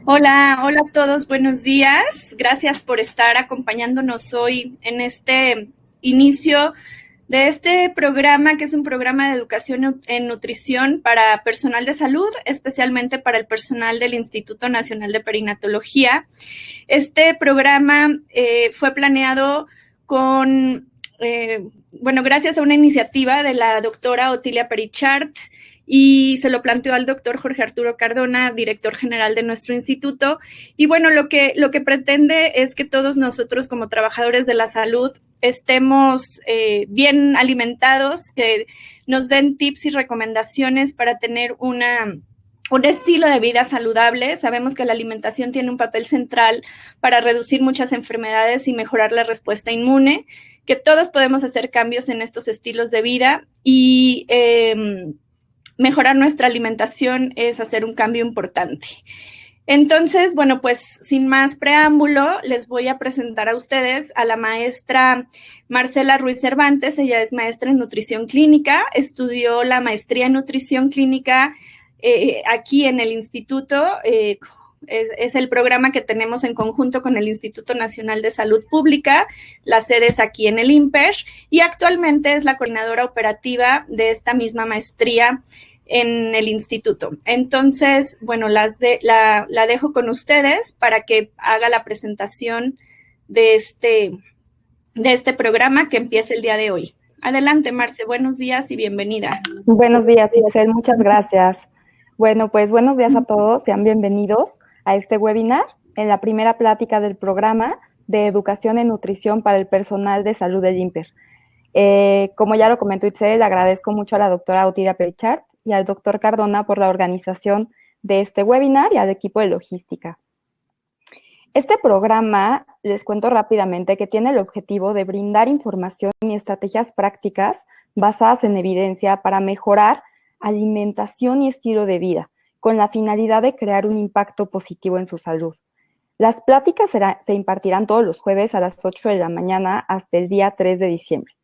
Hola, hola a todos, buenos días. Gracias por estar acompañándonos hoy en este inicio de este programa, que es un programa de educación en nutrición para personal de salud, especialmente para el personal del Instituto Nacional de Perinatología. Este programa fue planeado con, gracias a una iniciativa de la doctora Otilia Perichart, y se lo planteó al doctor Jorge Arturo Cardona, director general de nuestro instituto. Y bueno, lo que pretende es que todos nosotros como trabajadores de la salud estemos bien alimentados, que nos den tips y recomendaciones para tener un estilo de vida saludable. Sabemos que la alimentación tiene un papel central para reducir muchas enfermedades y mejorar la respuesta inmune, que todos podemos hacer cambios en estos estilos de vida y mejorar nuestra alimentación es hacer un cambio importante. Entonces, bueno, pues sin más preámbulo, les voy a presentar a ustedes a la maestra Marcela Ruiz Cervantes. Ella es maestra en nutrición clínica, estudió la maestría en nutrición clínica aquí en el instituto. Es el programa que tenemos en conjunto con el Instituto Nacional de Salud Pública, las sedes aquí en el INPER, y actualmente es la coordinadora operativa de esta misma maestría en el instituto. Entonces, bueno, la dejo con ustedes para que haga la presentación de este programa que empieza el día de hoy. Adelante, Marce, buenos días y bienvenida. Buenos días, Itzel, muchas gracias. Bueno, pues buenos días a todos, sean bienvenidos a este webinar en la primera plática del programa de Educación en Nutrición para el Personal de Salud del INPER. Como ya lo comentó Itzel, agradezco mucho a la doctora Otilia Perichart y al doctor Cardona por la organización de este webinar y al equipo de logística. Este programa, les cuento rápidamente, que tiene el objetivo de brindar información y estrategias prácticas basadas en evidencia para mejorar alimentación y estilo de vida, con la finalidad de crear un impacto positivo en su salud. Las pláticas se impartirán todos los jueves a las 8 de la mañana hasta el día 3 de diciembre.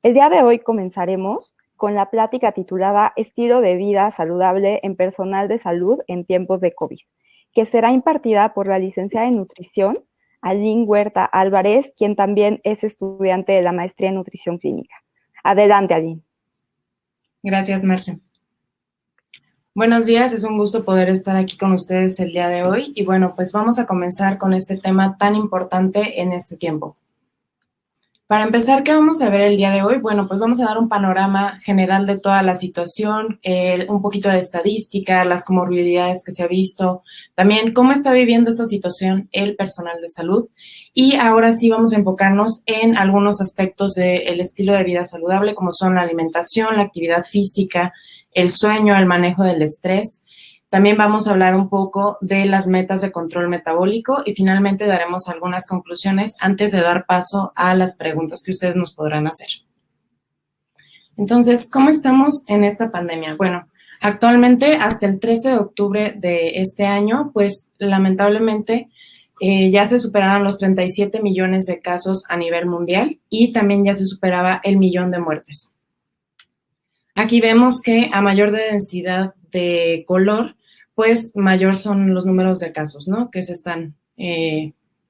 El día de hoy comenzaremos con la plática titulada Estilo de vida saludable en personal de salud en tiempos de COVID, que será impartida por la licenciada en nutrición, Aline Huerta Álvarez, quien también es estudiante de la maestría en nutrición clínica. Adelante, Aline. Gracias, Marce. Buenos días, es un gusto poder estar aquí con ustedes el día de hoy. Y bueno, pues vamos a comenzar con este tema tan importante en este tiempo. Para empezar, ¿qué vamos a ver el día de hoy? Bueno, pues vamos a dar un panorama general de toda la situación, un poquito de estadística, las comorbilidades que se ha visto, también cómo está viviendo esta situación el personal de salud. Y ahora sí vamos a enfocarnos en algunos aspectos del estilo de vida saludable, como son la alimentación, la actividad física, el sueño, el manejo del estrés. También vamos a hablar un poco de las metas de control metabólico y finalmente daremos algunas conclusiones antes de dar paso a las preguntas que ustedes nos podrán hacer. Entonces, ¿cómo estamos en esta pandemia? Bueno, actualmente hasta el 13 de octubre de este año, pues lamentablemente ya se superaban los 37 millones de casos a nivel mundial y también ya se superaba el millón de muertes. Aquí vemos que a mayor de densidad de color, pues mayor son los números de casos, ¿no?, que se están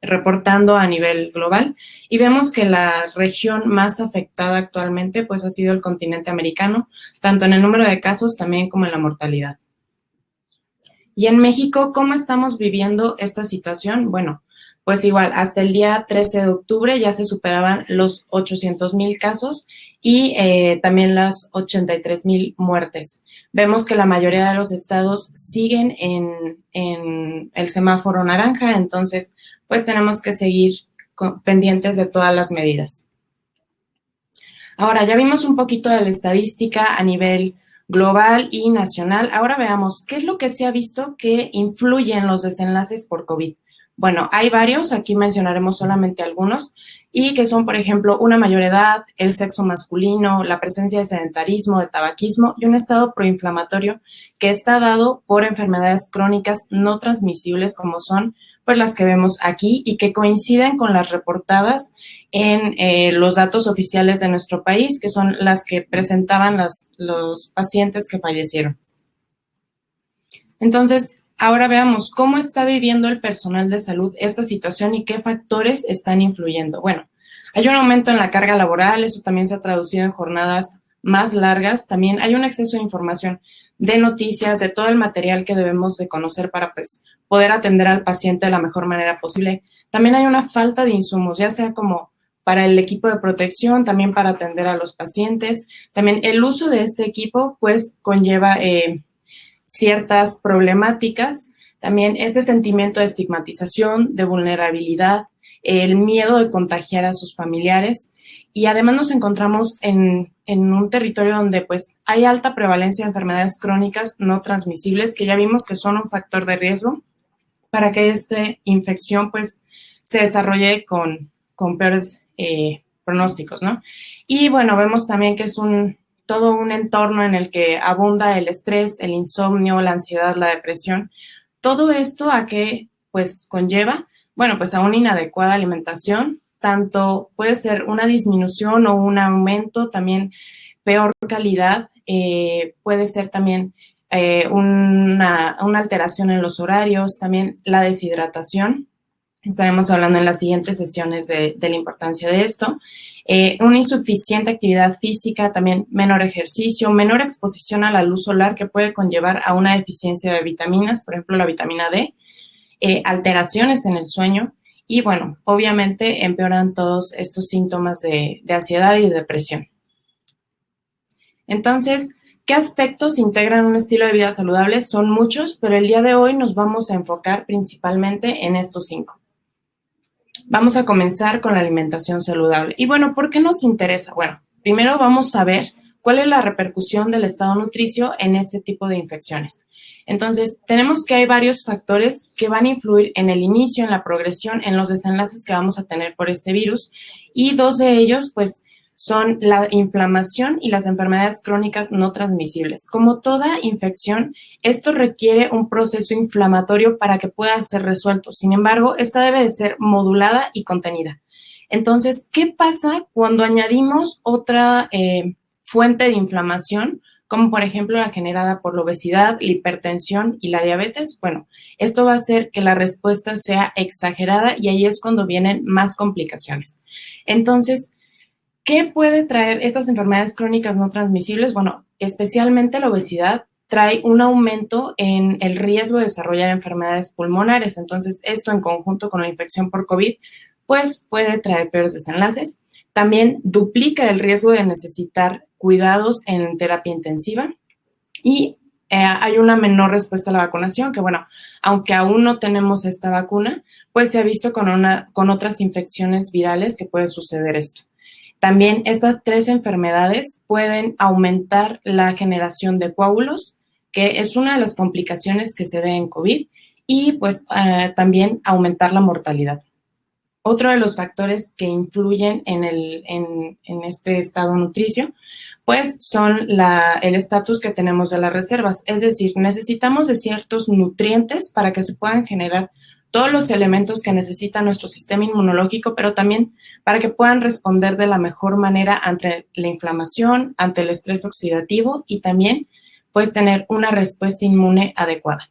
reportando a nivel global. Y vemos que la región más afectada actualmente, pues ha sido el continente americano, tanto en el número de casos también como en la mortalidad. Y en México, ¿cómo estamos viviendo esta situación? Bueno, pues igual, hasta el día 13 de octubre ya se superaban los 800,000 casos y también las 83,000 muertes. Vemos que la mayoría de los estados siguen en el semáforo naranja, entonces pues tenemos que seguir pendientes de todas las medidas. Ahora, ya vimos un poquito de la estadística a nivel global y nacional. Ahora veamos qué es lo que se ha visto que influye en los desenlaces por COVID. Bueno, hay varios, aquí mencionaremos solamente algunos, y que son, por ejemplo, una mayor edad, el sexo masculino, la presencia de sedentarismo, de tabaquismo y un estado proinflamatorio que está dado por enfermedades crónicas no transmisibles como son pues las que vemos aquí y que coinciden con las reportadas en los datos oficiales de nuestro país, que son las que presentaban los pacientes que fallecieron. Entonces, Ahora veamos cómo está viviendo el personal de salud esta situación y qué factores están influyendo. Bueno, hay un aumento en la carga laboral, eso también se ha traducido en jornadas más largas. También hay un exceso de información, de noticias, de todo el material que debemos de conocer para pues, poder atender al paciente de la mejor manera posible. También hay una falta de insumos, ya sea como para el equipo de protección, también para atender a los pacientes. También el uso de este equipo pues conlleva ciertas problemáticas, también este sentimiento de estigmatización, de vulnerabilidad, el miedo de contagiar a sus familiares, y además nos encontramos en un territorio donde pues hay alta prevalencia de enfermedades crónicas no transmisibles, que ya vimos que son un factor de riesgo para que esta infección pues se desarrolle con peores pronósticos, ¿no? Y bueno, vemos también que es todo un entorno en el que abunda el estrés, el insomnio, la ansiedad, la depresión. Todo esto a qué pues conlleva, bueno, pues a una inadecuada alimentación, tanto puede ser una disminución o un aumento, también peor calidad, puede ser también una alteración en los horarios, también la deshidratación. Estaremos hablando en las siguientes sesiones de la importancia de esto. Una insuficiente actividad física, también menor ejercicio, menor exposición a la luz solar que puede conllevar a una deficiencia de vitaminas, por ejemplo, la vitamina D, alteraciones en el sueño y, bueno, obviamente empeoran todos estos síntomas de ansiedad y de depresión. Entonces, ¿qué aspectos integran un estilo de vida saludable? Son muchos, pero el día de hoy nos vamos a enfocar principalmente en estos 5. Vamos a comenzar con la alimentación saludable. Y bueno, ¿por qué nos interesa? Bueno, primero vamos a ver cuál es la repercusión del estado nutricio en este tipo de infecciones. Entonces, tenemos que hay varios factores que van a influir en el inicio, en la progresión, en los desenlaces que vamos a tener por este virus. Y 2 de ellos, pues, son la inflamación y las enfermedades crónicas no transmisibles. Como toda infección, esto requiere un proceso inflamatorio para que pueda ser resuelto. Sin embargo, esta debe de ser modulada y contenida. Entonces, ¿qué pasa cuando añadimos otra fuente de inflamación, como por ejemplo la generada por la obesidad, la hipertensión y la diabetes? Bueno, esto va a hacer que la respuesta sea exagerada y ahí es cuando vienen más complicaciones. Entonces, ¿qué puede traer estas enfermedades crónicas no transmisibles? Bueno, especialmente la obesidad trae un aumento en el riesgo de desarrollar enfermedades pulmonares. Entonces, esto en conjunto con la infección por COVID, pues puede traer peores desenlaces. También duplica el riesgo de necesitar cuidados en terapia intensiva y hay una menor respuesta a la vacunación, que bueno, aunque aún no tenemos esta vacuna, pues se ha visto con otras infecciones virales que puede suceder esto. También estas 3 enfermedades pueden aumentar la generación de coágulos, que es una de las complicaciones que se ve en COVID, y pues también aumentar la mortalidad. Otro de los factores que influyen en este estado nutricio, pues son el estatus que tenemos de las reservas. Es decir, necesitamos de ciertos nutrientes para que se puedan generar todos los elementos que necesita nuestro sistema inmunológico, pero también para que puedan responder de la mejor manera ante la inflamación, ante el estrés oxidativo y también pues tener una respuesta inmune adecuada.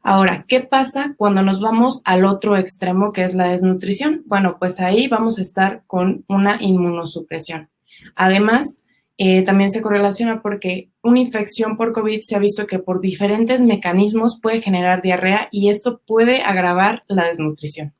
Ahora, ¿qué pasa cuando nos vamos al otro extremo, que es la desnutrición? Bueno, pues ahí vamos a estar con una inmunosupresión. Además, también se correlaciona porque una infección por COVID se ha visto que por diferentes mecanismos puede generar diarrea y esto puede agravar la desnutrición.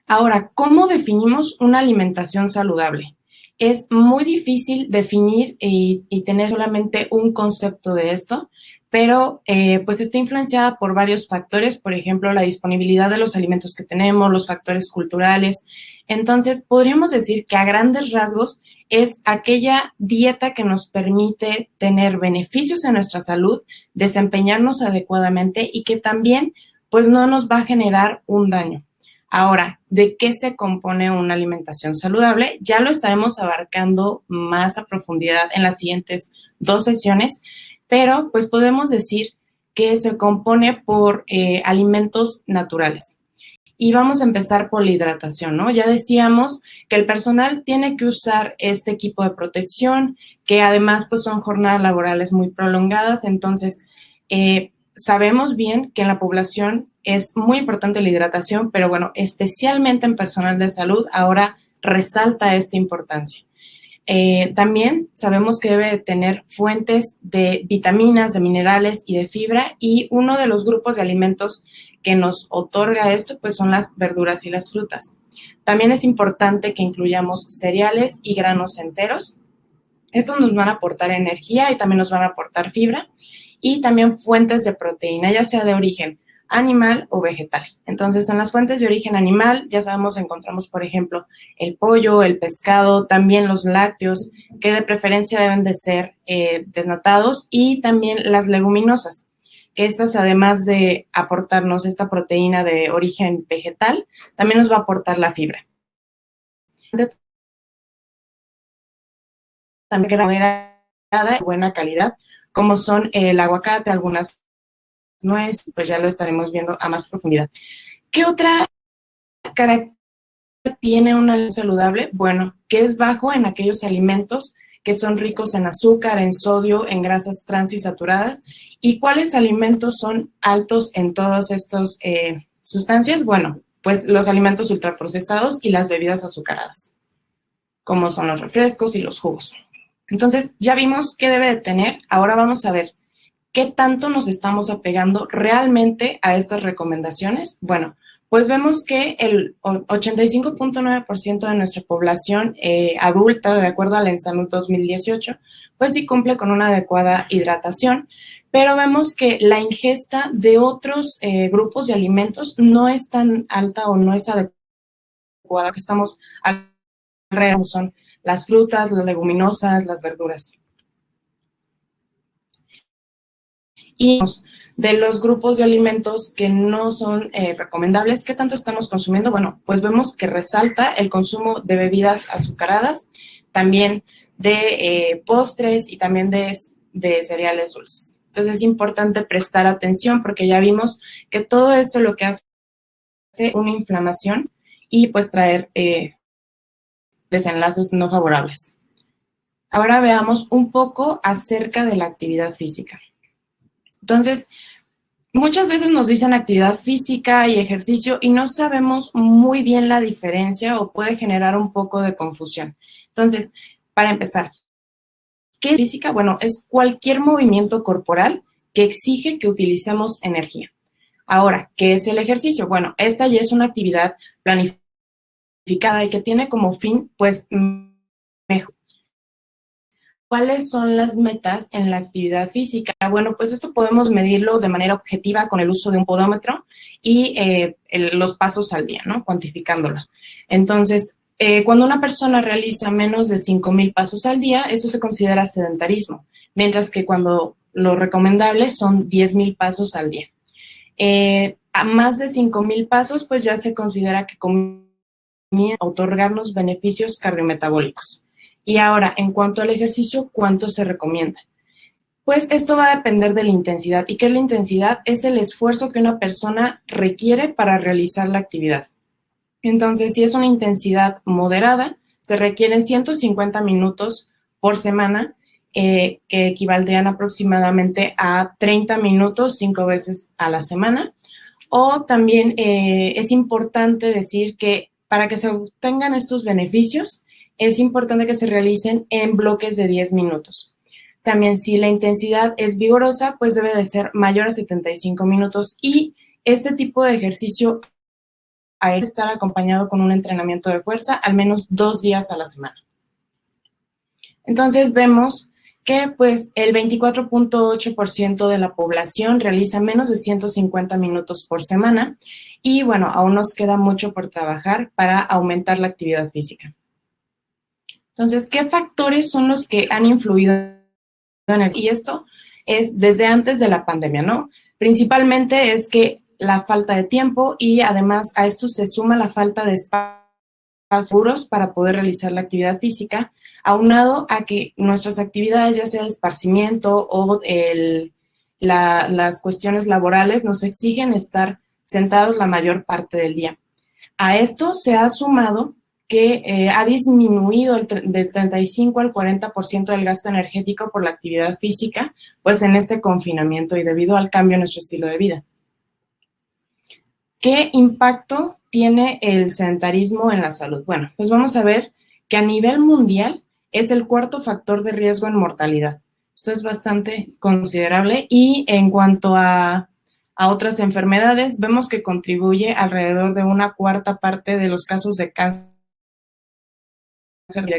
Ahora, ¿cómo definimos una alimentación saludable? Es muy difícil definir y tener solamente un concepto de esto, pero pues está influenciada por varios factores, por ejemplo, la disponibilidad de los alimentos que tenemos, los factores culturales. Entonces, podríamos decir que a grandes rasgos es aquella dieta que nos permite tener beneficios en nuestra salud, desempeñarnos adecuadamente y que también pues no nos va a generar un daño. Ahora, ¿de qué se compone una alimentación saludable? Ya lo estaremos abarcando más a profundidad en las siguientes 2 sesiones, pero pues podemos decir que se compone por alimentos naturales. Y vamos a empezar por la hidratación, ¿no? Ya decíamos que el personal tiene que usar este equipo de protección, que además pues son jornadas laborales muy prolongadas, entonces sabemos bien que en la población es muy importante la hidratación, pero bueno, especialmente en personal de salud, ahora resalta esta importancia. También sabemos que debe de tener fuentes de vitaminas, de minerales y de fibra, y uno de los grupos de alimentos que nos otorga esto, pues son las verduras y las frutas. También es importante que incluyamos cereales y granos enteros. Estos nos van a aportar energía y también nos van a aportar fibra, y también fuentes de proteína, ya sea de origen animal o vegetal. Entonces, en las fuentes de origen animal, ya sabemos, encontramos, por ejemplo, el pollo, el pescado, también los lácteos, que de preferencia deben de ser desnatados, y también las leguminosas, que estas, además de aportarnos esta proteína de origen vegetal, también nos va a aportar la fibra. También moderada y buena calidad, como son el aguacate, algunas nueces, pues ya lo estaremos viendo a más profundidad. ¿Qué otra característica tiene una alimento saludable? Bueno, que es bajo en aquellos alimentos que son ricos en azúcar, en sodio, en grasas trans y saturadas. ¿Y cuáles alimentos son altos en todas estas sustancias? Bueno, pues los alimentos ultraprocesados y las bebidas azucaradas, como son los refrescos y los jugos. Entonces, ya vimos qué debe de tener. Ahora vamos a ver qué tanto nos estamos apegando realmente a estas recomendaciones. Bueno, pues vemos que el 85.9% de nuestra población adulta, de acuerdo al ENSANUD 2018, pues sí cumple con una adecuada hidratación, pero vemos que la ingesta de otros grupos de alimentos no es tan alta o no es adecuada, que estamos alrededor, son las frutas, las leguminosas, las verduras. Y de los grupos de alimentos que no son recomendables, ¿qué tanto estamos consumiendo? Bueno, pues vemos que resalta el consumo de bebidas azucaradas, también de postres y también de cereales dulces. Entonces es importante prestar atención, porque ya vimos que todo esto lo que hace es una inflamación y pues traer desenlaces no favorables. Ahora veamos un poco acerca de la actividad física. Entonces, muchas veces nos dicen actividad física y ejercicio y no sabemos muy bien la diferencia, o puede generar un poco de confusión. Entonces, para empezar, ¿qué es física? Bueno, es cualquier movimiento corporal que exige que utilicemos energía. Ahora, ¿qué es el ejercicio? Bueno, esta ya es una actividad planificada y que tiene como fin, pues, mejor. ¿Cuáles son las metas en la actividad física? Bueno, pues esto podemos medirlo de manera objetiva con el uso de un podómetro y los pasos al día, ¿no? Cuantificándolos. Entonces, cuando una persona realiza menos de 5,000 pasos al día, esto se considera sedentarismo, mientras que cuando lo recomendable son 10,000 pasos al día. A más de 5,000 pasos, pues ya se considera que comienza a otorgarnos beneficios cardiometabólicos. Y ahora, en cuanto al ejercicio, ¿cuánto se recomienda? Pues esto va a depender de la intensidad. ¿Y qué es la intensidad? Es el esfuerzo que una persona requiere para realizar la actividad. Entonces, si es una intensidad moderada, se requieren 150 minutos por semana, que equivaldrían aproximadamente a 30 minutos 5 veces a la semana. O también es importante decir que para que se obtengan estos beneficios, es importante que se realicen en bloques de 10 minutos. También, si la intensidad es vigorosa, pues debe de ser mayor a 75 minutos, y este tipo de ejercicio ha de estar acompañado con un entrenamiento de fuerza al menos 2 días a la semana. Entonces vemos que pues el 24.8% de la población realiza menos de 150 minutos por semana, y bueno, aún nos queda mucho por trabajar para aumentar la actividad física. Entonces, ¿qué factores son los que han influido en el? Y esto es desde antes de la pandemia, ¿no? Principalmente es que la falta de tiempo, y además a esto se suma la falta de espacios seguros para poder realizar la actividad física, aunado a que nuestras actividades, ya sea de esparcimiento o las cuestiones laborales, nos exigen estar sentados la mayor parte del día. A esto se ha sumado que ha disminuido del 35 al 40% del gasto energético por la actividad física, pues en este confinamiento y debido al cambio en nuestro estilo de vida. ¿Qué impacto tiene el sedentarismo en la salud? Bueno, pues vamos a ver que a nivel mundial es el cuarto factor de riesgo en mortalidad. Esto es bastante considerable y en cuanto a otras enfermedades, vemos que contribuye alrededor de una cuarta parte de los casos de cáncer,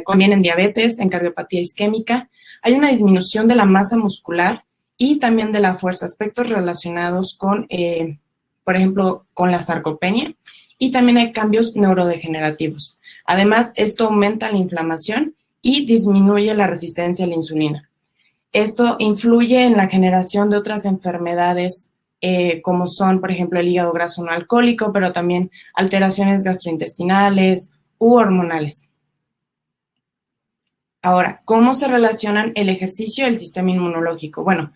también en diabetes, en cardiopatía isquémica. Hay una disminución de la masa muscular y también de la fuerza, aspectos relacionados con, por ejemplo, con la sarcopenia, y también hay cambios neurodegenerativos. Además, esto aumenta la inflamación y disminuye la resistencia a la insulina. Esto influye en la generación de otras enfermedades como son, por ejemplo, el hígado graso no alcohólico, pero también alteraciones gastrointestinales u hormonales. Ahora, ¿cómo se relacionan el ejercicio y el sistema inmunológico? Bueno,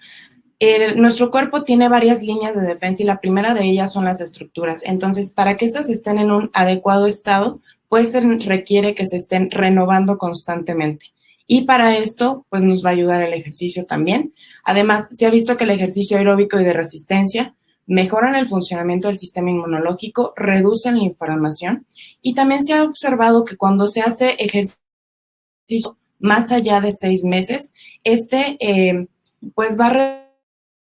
nuestro cuerpo tiene varias líneas de defensa y la primera de ellas son las estructuras. Entonces, para que estas estén en un adecuado estado, pues se requiere que se estén renovando constantemente. Y para esto, pues nos va a ayudar el ejercicio también. Además, se ha visto que el ejercicio aeróbico y de resistencia mejoran el funcionamiento del sistema inmunológico, reducen la inflamación y también se ha observado que cuando se hace ejercicio más allá de 6 meses, pues va a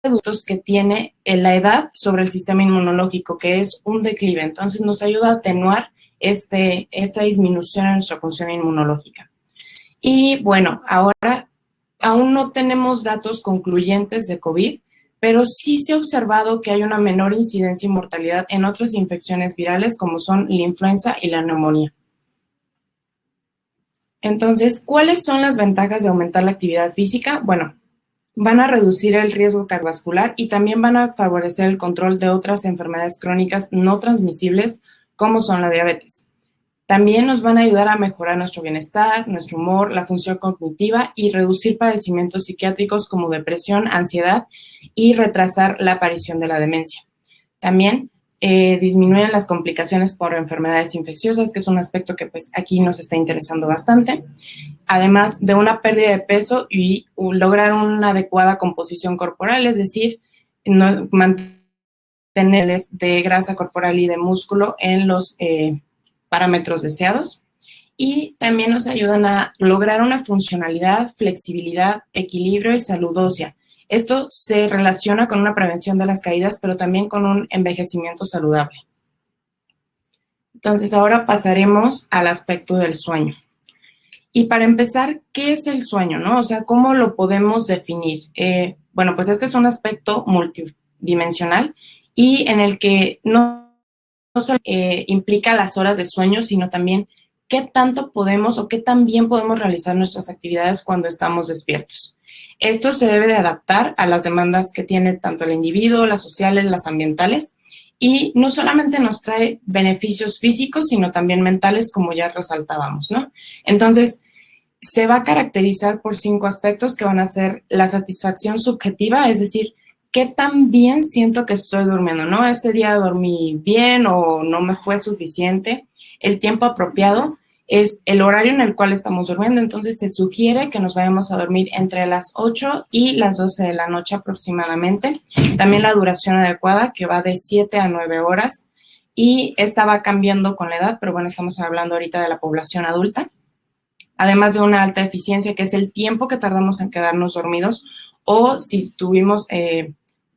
reducir que tiene la edad sobre el sistema inmunológico, que es un declive. Entonces, nos ayuda a atenuar esta disminución en nuestra función inmunológica. Y bueno, ahora aún no tenemos datos concluyentes de COVID, pero sí se ha observado que hay una menor incidencia y mortalidad en otras infecciones virales como son la influenza y la neumonía. Entonces, ¿cuáles son las ventajas de aumentar la actividad física? Bueno, van a reducir el riesgo cardiovascular y también van a favorecer el control de otras enfermedades crónicas no transmisibles como son la diabetes. También nos van a ayudar a mejorar nuestro bienestar, nuestro humor, la función cognitiva y reducir padecimientos psiquiátricos como depresión, ansiedad y retrasar la aparición de la demencia. También disminuyen las complicaciones por enfermedades infecciosas, que es un aspecto que pues aquí nos está interesando bastante. Además de una pérdida de peso y lograr una adecuada composición corporal, es decir, mantener de grasa corporal y de músculo en los parámetros deseados. Y también nos ayudan a lograr una funcionalidad, flexibilidad, equilibrio y salud ósea. Esto se relaciona con una prevención de las caídas, pero también con un envejecimiento saludable. Entonces, ahora pasaremos al aspecto del sueño. Y para empezar, ¿qué es el sueño, no? O sea, ¿cómo lo podemos definir? Bueno, pues este es un aspecto multidimensional y en el que no solo implica las horas de sueño, sino también qué tanto podemos o qué tan bien podemos realizar nuestras actividades cuando estamos despiertos. Esto se debe de adaptar a las demandas que tiene tanto el individuo, las sociales, las ambientales, y no solamente nos trae beneficios físicos, sino también mentales, como ya resaltábamos, ¿no? Entonces, se va a caracterizar por 5 aspectos que van a ser la satisfacción subjetiva, es decir, qué tan bien siento que estoy durmiendo, ¿no? Este día dormí bien o no me fue suficiente. El tiempo apropiado es el horario en el cual estamos durmiendo, entonces se sugiere que nos vayamos a dormir entre las 8 y las 12 de la noche aproximadamente. También la duración adecuada, que va de 7 a 9 horas, y esta va cambiando con la edad, pero bueno, estamos hablando ahorita de la población adulta. Además de una alta eficiencia, que es el tiempo que tardamos en quedarnos dormidos, o si tuvimos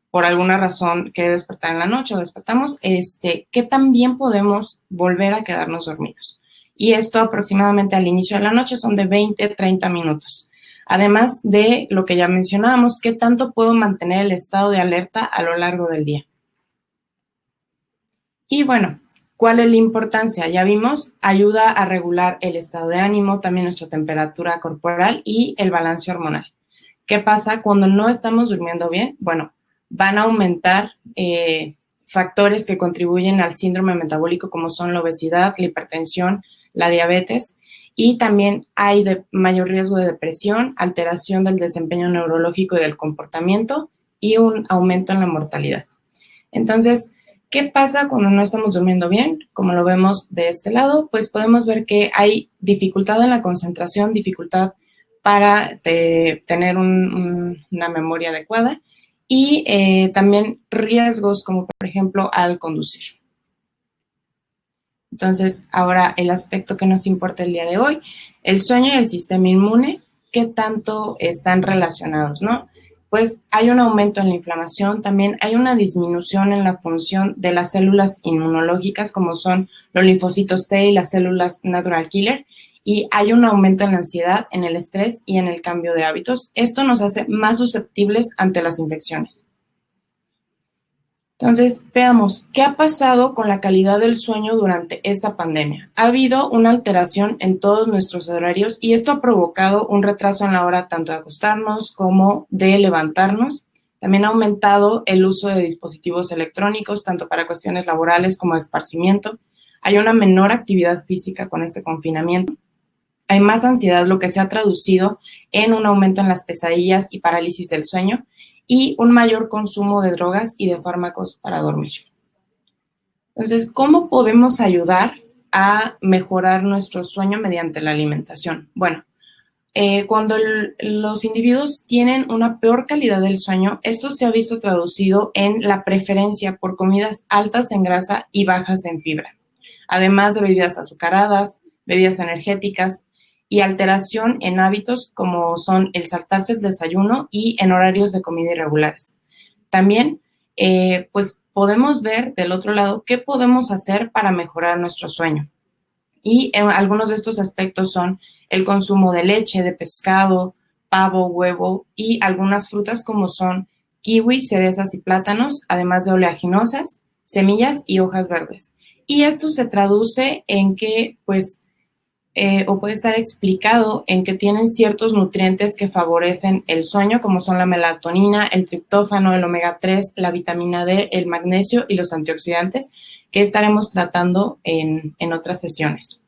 por alguna razón que despertar en la noche o despertamos, qué tan bien podemos volver a quedarnos dormidos. Y esto aproximadamente al inicio de la noche son de 20 a 30 minutos. Además de lo que ya mencionábamos, qué tanto puedo mantener el estado de alerta a lo largo del día. Y bueno, ¿cuál es la importancia? Ya vimos, ayuda a regular el estado de ánimo, también nuestra temperatura corporal y el balance hormonal. ¿Qué pasa cuando no estamos durmiendo bien? Bueno, van a aumentar factores que contribuyen al síndrome metabólico como son la obesidad, la hipertensión, la diabetes, y también hay mayor riesgo de depresión, alteración del desempeño neurológico y del comportamiento y un aumento en la mortalidad. Entonces, ¿Qué pasa cuando no estamos durmiendo bien? Como lo vemos de este lado, pues podemos ver que hay dificultad en la concentración, dificultad para tener una memoria adecuada y también riesgos como por ejemplo al conducir. Entonces, ahora el aspecto que nos importa el día de hoy, el sueño y el sistema inmune, ¿qué tanto están relacionados, no? Pues hay un aumento en la inflamación, también hay una disminución en la función de las células inmunológicas, como son los linfocitos T y las células natural killer, y hay un aumento en la ansiedad, en el estrés y en el cambio de hábitos. Esto nos hace más susceptibles ante las infecciones. Entonces, veamos, ¿qué ha pasado con la calidad del sueño durante esta pandemia? Ha habido una alteración en todos nuestros horarios y esto ha provocado un retraso en la hora tanto de acostarnos como de levantarnos. También ha aumentado el uso de dispositivos electrónicos, tanto para cuestiones laborales como de esparcimiento. Hay una menor actividad física con este confinamiento. Hay más ansiedad, lo que se ha traducido en un aumento en las pesadillas y parálisis del sueño, y un mayor consumo de drogas y de fármacos para dormir. Entonces, ¿cómo podemos ayudar a mejorar nuestro sueño mediante la alimentación? Bueno, cuando los individuos tienen una peor calidad del sueño, esto se ha visto traducido en la preferencia por comidas altas en grasa y bajas en fibra, además de bebidas azucaradas, bebidas energéticas, y alteración en hábitos como son el saltarse el desayuno y en horarios de comida irregulares. También, pues podemos ver del otro lado qué podemos hacer para mejorar nuestro sueño. Y algunos de estos aspectos son el consumo de leche, de pescado, pavo, huevo y algunas frutas como son kiwi, cerezas y plátanos, además de oleaginosas, semillas y hojas verdes. Y esto se traduce en que, pues, o puede estar explicado en que tienen ciertos nutrientes que favorecen el sueño, como son la melatonina, el triptófano, el omega 3, la vitamina D, el magnesio y los antioxidantes, que estaremos tratando en otras sesiones.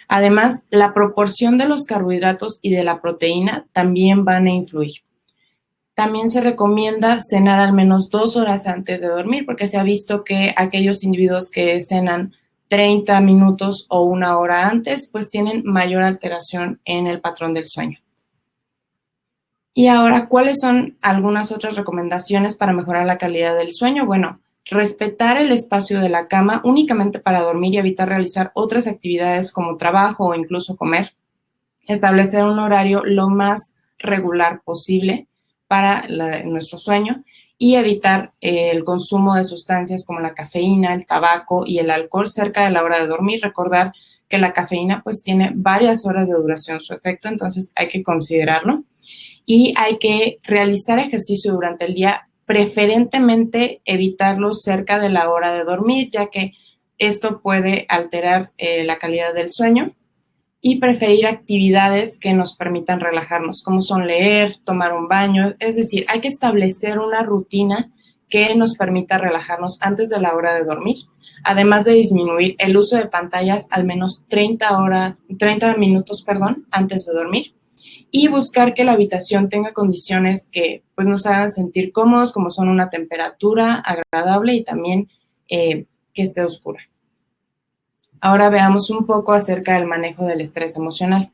Además, la proporción de los carbohidratos y de la proteína también van a influir. También se recomienda cenar al menos 2 horas antes de dormir, porque se ha visto que aquellos individuos que cenan 30 minutos o 1 hora antes, pues tienen mayor alteración en el patrón del sueño. Y ahora, ¿cuáles son algunas otras recomendaciones para mejorar la calidad del sueño? Bueno, respetar el espacio de la cama únicamente para dormir y evitar realizar otras actividades como trabajo o incluso comer. Establecer un horario lo más regular posible para nuestro sueño y evitar el consumo de sustancias como la cafeína, el tabaco y el alcohol cerca de la hora de dormir. Recordar que la cafeína pues tiene varias horas de duración su efecto, entonces hay que considerarlo. Y hay que realizar ejercicio durante el día, preferentemente evitarlo cerca de la hora de dormir, ya que esto puede alterar la calidad del sueño. Y preferir actividades que nos permitan relajarnos, como son leer, tomar un baño. Es decir, hay que establecer una rutina que nos permita relajarnos antes de la hora de dormir, además de disminuir el uso de pantallas al menos 30 minutos antes de dormir, y buscar que la habitación tenga condiciones que pues, nos hagan sentir cómodos, como son una temperatura agradable y también que esté oscura. Ahora veamos un poco acerca del manejo del estrés emocional.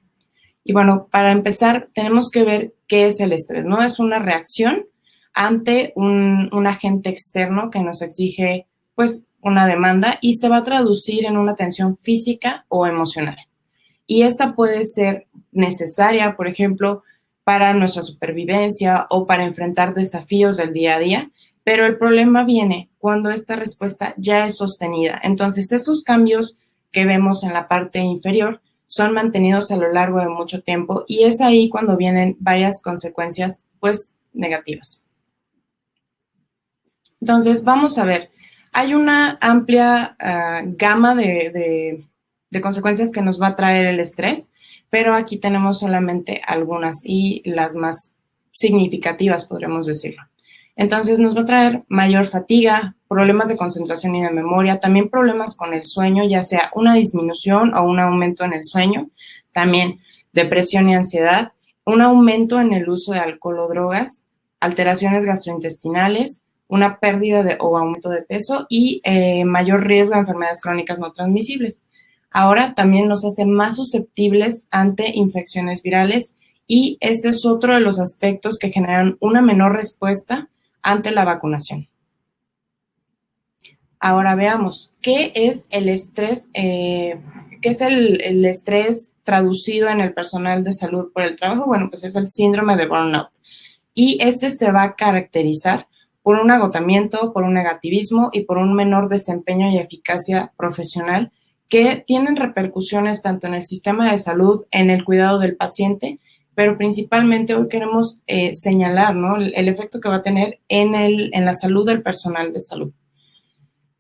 Y bueno, para empezar, tenemos que ver qué es el estrés, ¿no? Es una reacción ante un agente externo que nos exige, pues, una demanda y se va a traducir en una tensión física o emocional. Y esta puede ser necesaria, por ejemplo, para nuestra supervivencia o para enfrentar desafíos del día a día, pero el problema viene cuando esta respuesta ya es sostenida. Entonces, estos cambios que vemos en la parte inferior son mantenidos a lo largo de mucho tiempo y es ahí cuando vienen varias consecuencias, pues, negativas. Entonces, vamos a ver, hay una amplia gama de consecuencias que nos va a traer el estrés, pero aquí tenemos solamente algunas y las más significativas, podríamos decirlo. Entonces nos va a traer mayor fatiga, problemas de concentración y de memoria, también problemas con el sueño, ya sea una disminución o un aumento en el sueño, también depresión y ansiedad, un aumento en el uso de alcohol o drogas, alteraciones gastrointestinales, una pérdida o aumento de peso y mayor riesgo de enfermedades crónicas no transmisibles. Ahora también nos hace más susceptibles ante infecciones virales y este es otro de los aspectos que generan una menor respuesta ante la vacunación. Ahora veamos, ¿qué es el estrés? ¿Qué es el estrés traducido en el personal de salud por el trabajo? Bueno, pues es el síndrome de burnout. Y este se va a caracterizar por un agotamiento, por un negativismo y por un menor desempeño y eficacia profesional que tienen repercusiones tanto en el sistema de salud, en el cuidado del paciente, pero principalmente hoy queremos señalar, ¿no?, el efecto que va a tener en la salud del personal de salud.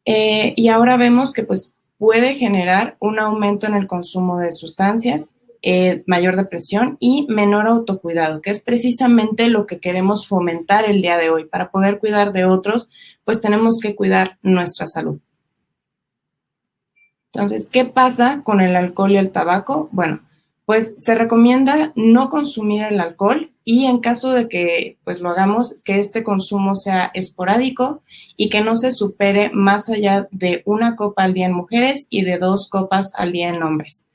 Y ahora vemos que pues puede generar un aumento en el consumo de sustancias, mayor depresión y menor autocuidado, que es precisamente lo que queremos fomentar el día de hoy. Para poder cuidar de otros, pues tenemos que cuidar nuestra salud. Entonces, ¿qué pasa con el alcohol y el tabaco? Bueno, pues se recomienda no consumir el alcohol y en caso de que pues lo hagamos, que este consumo sea esporádico y que no se supere más allá de 1 copa al día en mujeres y de 2 copas al día en hombres.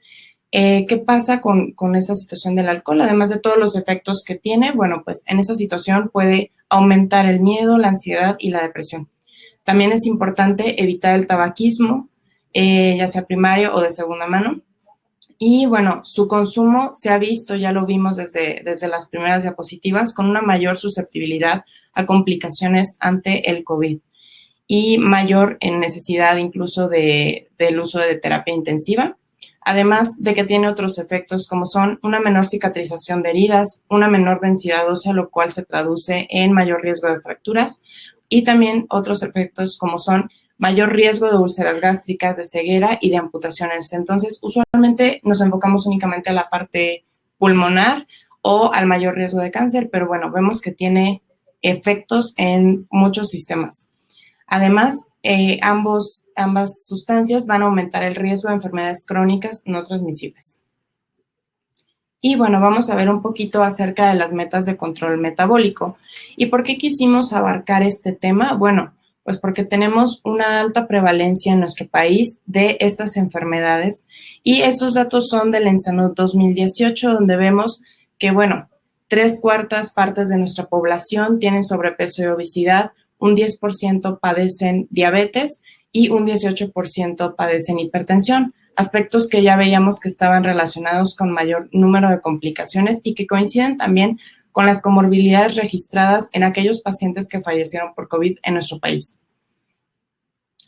¿Qué pasa con esta situación del alcohol? Además de todos los efectos que tiene, bueno, pues en esta situación puede aumentar el miedo, la ansiedad y la depresión. También es importante evitar el tabaquismo, ya sea primario o de segunda mano. Y bueno, su consumo se ha visto, ya lo vimos desde las primeras diapositivas, con una mayor susceptibilidad a complicaciones ante el COVID y mayor en necesidad incluso del uso de terapia intensiva. Además de que tiene otros efectos como son una menor cicatrización de heridas, una menor densidad ósea, lo cual se traduce en mayor riesgo de fracturas, y también otros efectos como son mayor riesgo de úlceras gástricas, de ceguera y de amputaciones. Entonces, usualmente nos enfocamos únicamente a la parte pulmonar o al mayor riesgo de cáncer, pero bueno, vemos que tiene efectos en muchos sistemas. Además, ambas sustancias van a aumentar el riesgo de enfermedades crónicas no transmisibles. Y bueno, vamos a ver un poquito acerca de las metas de control metabólico. ¿Y por qué quisimos abarcar este tema? Bueno, pues porque tenemos una alta prevalencia en nuestro país de estas enfermedades y estos datos son del ENSANUD 2018, donde vemos que, bueno, 3/4 partes de nuestra población tienen sobrepeso y obesidad, un 10% padecen diabetes y un 18% padecen hipertensión, aspectos que ya veíamos que estaban relacionados con mayor número de complicaciones y que coinciden también con las comorbilidades registradas en aquellos pacientes que fallecieron por COVID en nuestro país.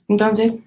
Entonces,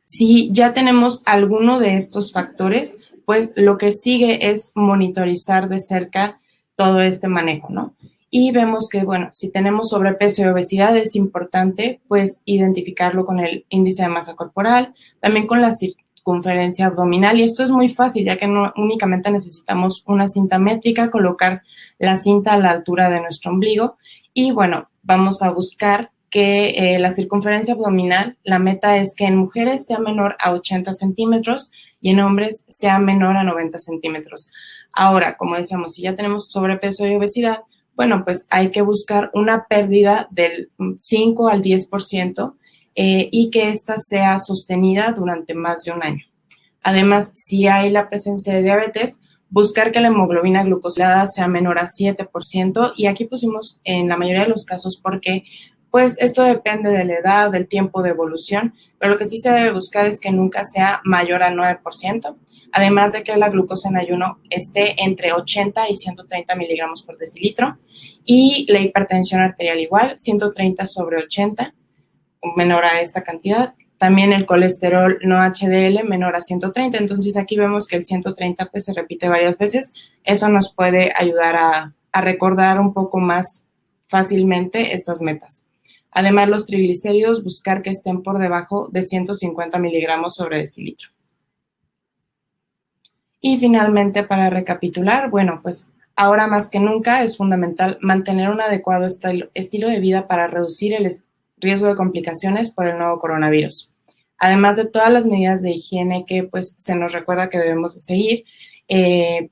si ya tenemos alguno de estos factores, pues lo que sigue es monitorizar de cerca todo este manejo, ¿no? Y vemos que, bueno, si tenemos sobrepeso y obesidad es importante, pues, identificarlo con el índice de masa corporal, también con la circunferencia abdominal, y esto es muy fácil, ya que no únicamente necesitamos una cinta métrica, colocar la cinta a la altura de nuestro ombligo, y bueno, vamos a buscar que la circunferencia abdominal, la meta es que en mujeres sea menor a 80 centímetros y en hombres sea menor a 90 centímetros. Ahora, como decíamos, si ya tenemos sobrepeso y obesidad, bueno, pues hay que buscar una pérdida del 5 al 10% y que ésta sea sostenida durante más de un año. Además, si hay la presencia de diabetes, buscar que la hemoglobina glucosilada sea menor a 7%, y aquí pusimos en la mayoría de los casos porque pues esto depende de la edad, del tiempo de evolución, pero lo que sí se debe buscar es que nunca sea mayor al 9%, además de que la glucosa en ayuno esté entre 80 y 130 miligramos por decilitro, y la hipertensión arterial igual, 130/80, menor a esta cantidad. También el colesterol no HDL menor a 130, entonces aquí vemos que el 130 pues se repite varias veces. Eso nos puede ayudar a recordar un poco más fácilmente estas metas. Además, los triglicéridos, buscar que estén por debajo de 150 miligramos sobre decilitro. Y finalmente, para recapitular, bueno, pues ahora más que nunca es fundamental mantener un adecuado estilo de vida para reducir el riesgo de complicaciones por el nuevo coronavirus. Además de todas las medidas de higiene que pues se nos recuerda que debemos de seguir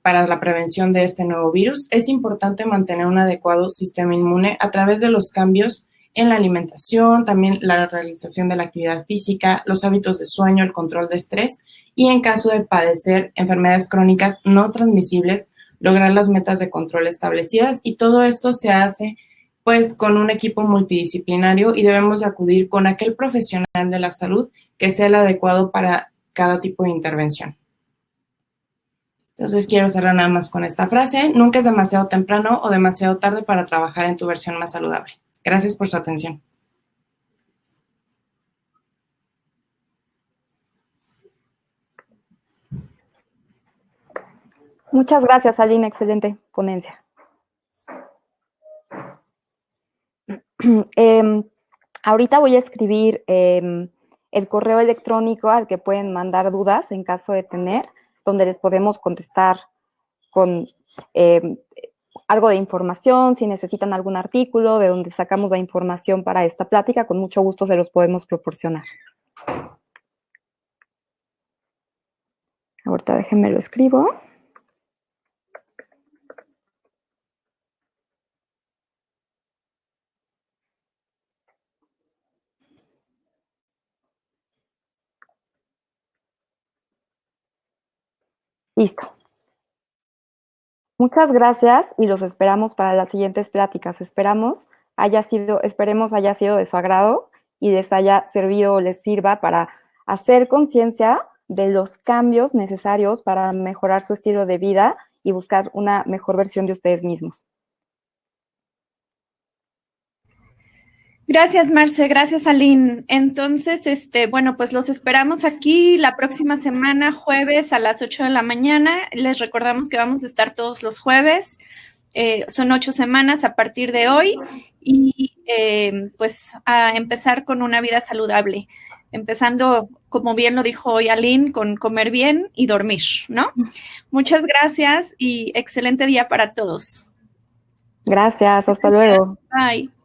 para la prevención de este nuevo virus, es importante mantener un adecuado sistema inmune a través de los cambios en la alimentación, también la realización de la actividad física, los hábitos de sueño, el control de estrés y en caso de padecer enfermedades crónicas no transmisibles, lograr las metas de control establecidas y todo esto se hace pues con un equipo multidisciplinario y debemos de acudir con aquel profesional de la salud que sea el adecuado para cada tipo de intervención. Entonces quiero cerrar nada más con esta frase: nunca es demasiado temprano o demasiado tarde para trabajar en tu versión más saludable. Gracias por su atención. Muchas gracias, Aline, excelente ponencia. Ahorita voy a escribir el correo electrónico al que pueden mandar dudas en caso de tener, donde les podemos contestar con algo de información, si necesitan algún artículo de donde sacamos la información para esta plática, con mucho gusto se los podemos proporcionar. Ahorita déjenme lo escribo. Listo. Muchas gracias y los esperamos para las siguientes pláticas. Esperemos haya sido de su agrado y les haya servido o les sirva para hacer conciencia de los cambios necesarios para mejorar su estilo de vida y buscar una mejor versión de ustedes mismos. Gracias, Marce. Gracias, Aline. Entonces, bueno, pues los esperamos aquí la próxima semana, jueves a las 8 de la mañana. Les recordamos que vamos a estar todos los jueves. Son 8 semanas a partir de hoy y pues a empezar con una vida saludable. Empezando, como bien lo dijo hoy Aline, con comer bien y dormir, ¿no? Muchas gracias y excelente día para todos. Gracias, hasta luego. Bye.